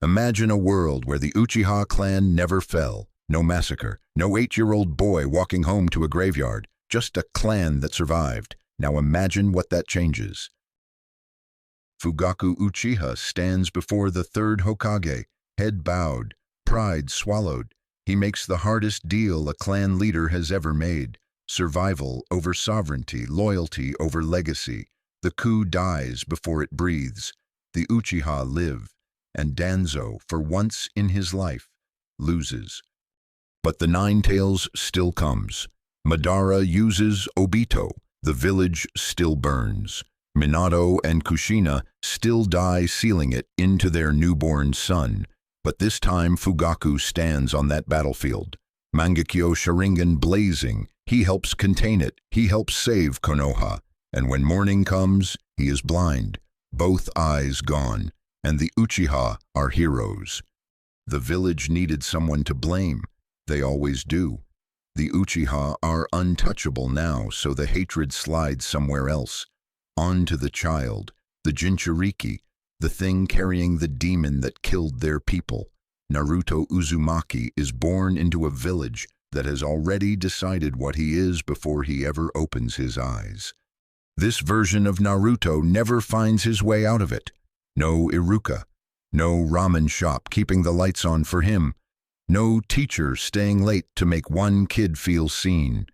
Imagine a world where the Uchiha clan never fell. No massacre, no 8-year-old boy walking home to a graveyard, just a clan that survived. Now imagine what that changes. Fugaku Uchiha stands before the third Hokage, head bowed, pride swallowed. He makes the hardest deal a clan leader has ever made. Survival over sovereignty, loyalty over legacy. The coup dies before it breathes. The Uchiha live, and Danzo, for once in his life, loses. But the Nine Tails still comes. Madara uses Obito. The village still burns. Minato and Kushina still die, sealing it into their newborn son. But this time Fugaku stands on that battlefield. Mangekyo Sharingan blazing, he helps contain it, he helps save Konoha. And when morning comes, he is blind, both eyes gone, and the Uchiha are heroes. The village needed someone to blame. They always do. The Uchiha are untouchable now, so the hatred slides somewhere else. On to the child, the Jinchuriki, the thing carrying the demon that killed their people. Naruto Uzumaki is born into a village that has already decided what he is before he ever opens his eyes. This version of Naruto never finds his way out of it. No Iruka, no ramen shop keeping the lights on for him, no teacher staying late to make one kid feel seen.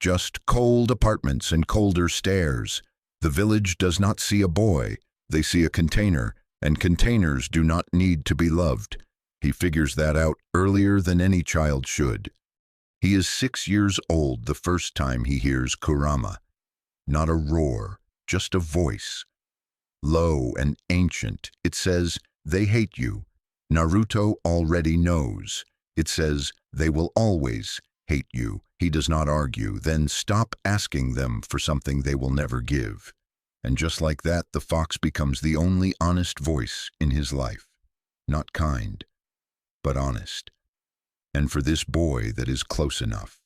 Just cold apartments and colder stares. The village does not see a boy, they see a container, and containers do not need to be loved. He figures that out earlier than any child should. He is 6 years old the first time he hears Kurama. Not a roar, just a voice. Low and ancient, it says, "They hate you." Naruto already knows. It says, "They will always hate you." He does not argue, then stop asking them for something they will never give. And just like that, the fox becomes the only honest voice in his life. Not kind, but honest. And for this boy, that is close enough.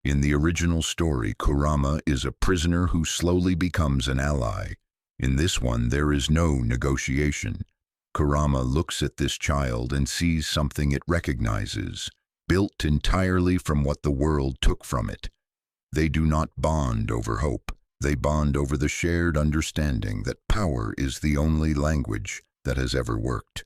In the original story, Kurama is a prisoner who slowly becomes an ally. In this one, there is no negotiation. Kurama looks at this child and sees something it recognizes, built entirely from what the world took from it. They do not bond over hope. They bond over the shared understanding that power is the only language that has ever worked.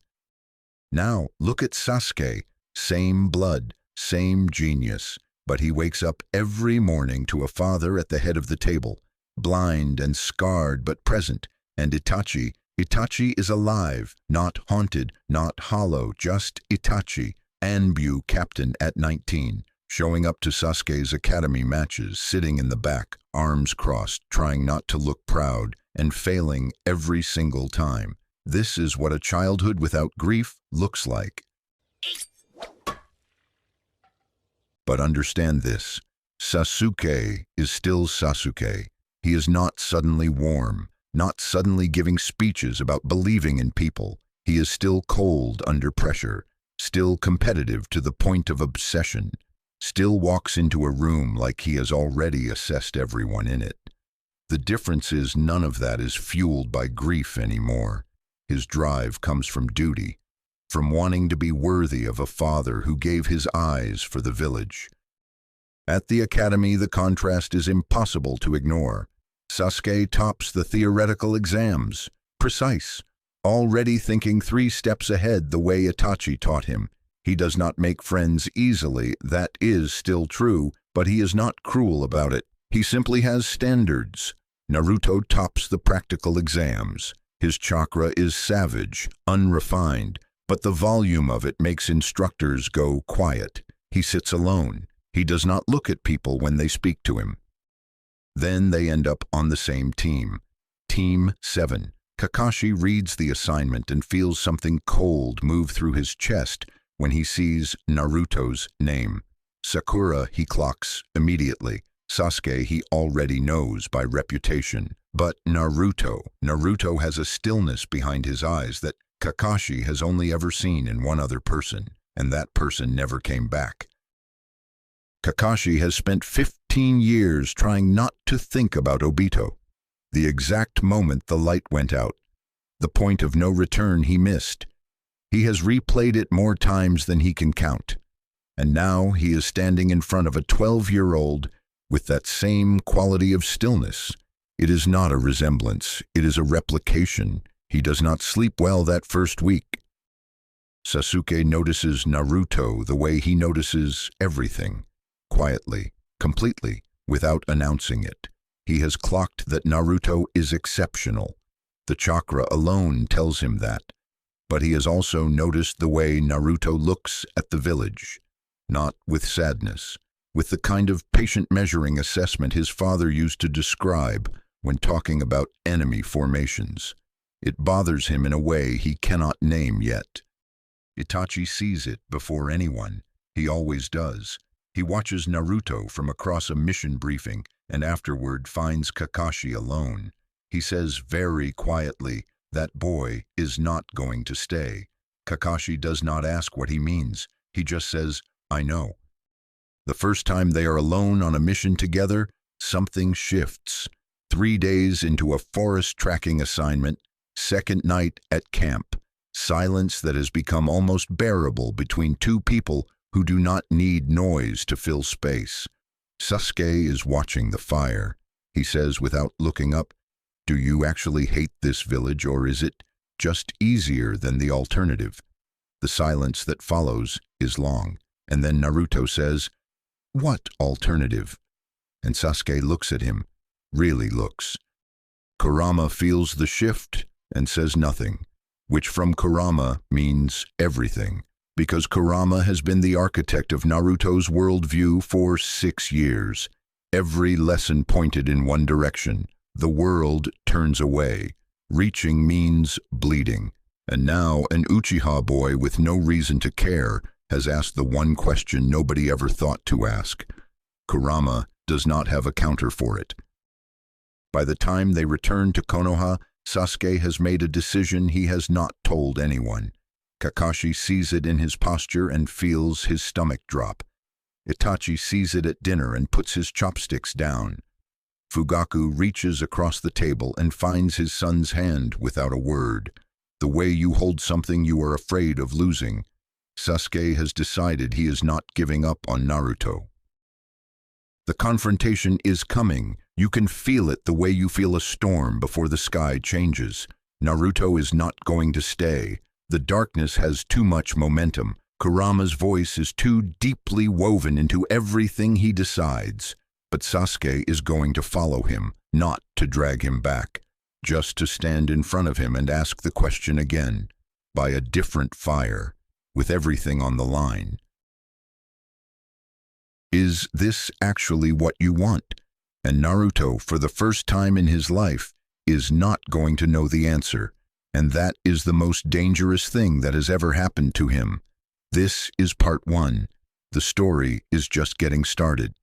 Now, look at Sasuke. Same blood, same genius, but he wakes up every morning to a father at the head of the table, blind and scarred but present. And Itachi is alive, not haunted, not hollow, just Itachi, Anbu captain at 19, showing up to Sasuke's academy matches, sitting in the back, arms crossed, trying not to look proud, and failing every single time. This is what a childhood without grief looks like. But understand this, Sasuke is still Sasuke. He is not suddenly warm, not suddenly giving speeches about believing in people. He is still cold under pressure, still competitive to the point of obsession, still walks into a room like he has already assessed everyone in it. The difference is none of that is fueled by grief anymore. His drive comes from duty, from wanting to be worthy of a father who gave his eyes for the village. At the academy, the contrast is impossible to ignore. Sasuke tops the theoretical exams, precise, already thinking 3 steps ahead the way Itachi taught him. He does not make friends easily, that is still true, but he is not cruel about it. He simply has standards. Naruto tops the practical exams. His chakra is savage, unrefined, but the volume of it makes instructors go quiet. He sits alone. He does not look at people when they speak to him. Then they end up on the same team. Team 7. Kakashi reads the assignment and feels something cold move through his chest when he sees Naruto's name. Sakura he clocks immediately. Sasuke he already knows by reputation. But Naruto has a stillness behind his eyes that Kakashi has only ever seen in one other person, and that person never came back. Kakashi has spent 15 years trying not to think about Obito. The exact moment the light went out, the point of no return he missed. He has replayed it more times than he can count. And now he is standing in front of a 12-year-old with that same quality of stillness. It is not a resemblance, it is a replication. He does not sleep well that first week. Sasuke notices Naruto the way he notices everything, quietly, completely, without announcing it. He has clocked that Naruto is exceptional. The chakra alone tells him that. But he has also noticed the way Naruto looks at the village, not with sadness, with the kind of patient measuring assessment his father used to describe when talking about enemy formations. It bothers him in a way he cannot name yet. Itachi sees it before anyone. He always does. He watches Naruto from across a mission briefing and afterward finds Kakashi alone. He says very quietly, "That boy is not going to stay." Kakashi does not ask what he means. He just says, "I know." The first time they are alone on a mission together, something shifts. 3 days into a forest tracking assignment, second night at camp, silence that has become almost bearable between two people who do not need noise to fill space. Sasuke is watching the fire. He says without looking up, "Do you actually hate this village, or is it just easier than the alternative?" The silence that follows is long, and then Naruto says, "What alternative?" And Sasuke looks at him, really looks. Kurama feels the shift and says nothing, which from Kurama means everything, because Kurama has been the architect of Naruto's worldview for 6 years. Every lesson pointed in one direction. The world turns away. Reaching means bleeding. And now an Uchiha boy with no reason to care has asked the one question nobody ever thought to ask. Kurama does not have a counter for it. By the time they return to Konoha, Sasuke has made a decision he has not told anyone. Kakashi sees it in his posture and feels his stomach drop. Itachi sees it at dinner and puts his chopsticks down. Fugaku reaches across the table and finds his son's hand without a word. The way you hold something you are afraid of losing. Sasuke has decided he is not giving up on Naruto. The confrontation is coming. You can feel it the way you feel a storm before the sky changes. Naruto is not going to stay. The darkness has too much momentum. Kurama's voice is too deeply woven into everything he decides. But Sasuke is going to follow him, not to drag him back, just to stand in front of him and ask the question again, by a different fire, with everything on the line. Is this actually what you want? And Naruto, for the first time in his life, is not going to know the answer, and that is the most dangerous thing that has ever happened to him. This is part 1. The story is just getting started.